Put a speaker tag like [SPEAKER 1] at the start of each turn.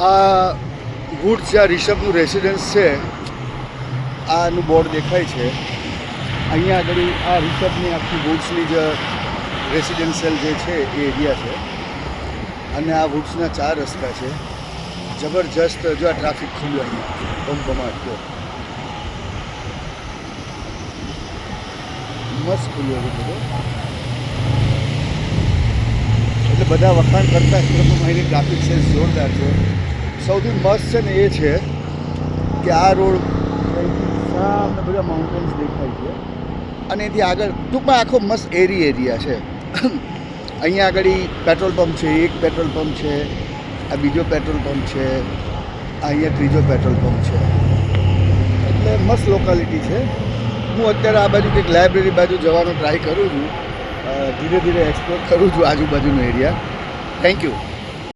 [SPEAKER 1] આ વુડ્સ જ્યાં રિષભનું રેસિડન્સ છે આનું બોર્ડ દેખાય છે. અહીંયા આગળ આ રિષભની આખી વુડ્સની જ રેસિડેન્શિયલ જે છે એ એરિયા છે અને આ વુડ્સના 4 રસ્તા છે. જબરજસ્ત જો આ ટ્રાફિક ખુલ્યો અહીંયા બમબમાટ જો મસ્ત ખુલ્યો છે બધો. એટલે બધા વખાણ કરતા અહીંની ટ્રાફિક સેન્સ જોરદાર છે. સૌથી મસ્ત છે ને એ છે કે આ રોડ સામે બધા માઉન્ટેન્સ દેખાય છે અને એથી આગળ ટૂંકમાં આખો મસ્ત એરિયા છે. અહીંયા આગળ પેટ્રોલ પંપ છે, એક પેટ્રોલ પંપ છે, આ બીજો પેટ્રોલ પંપ છે, અહીંયા ત્રીજો પેટ્રોલ પંપ છે. એટલે મસ્ત લોકાલિટી છે. હું અત્યારે આ બાજુ કંઈક લાઇબ્રેરી બાજુ જવાનો ટ્રાય કરું છું. ધીરે ધીરે એક્સપ્લોર કરું છું આજુબાજુનો એરિયા. Thank you.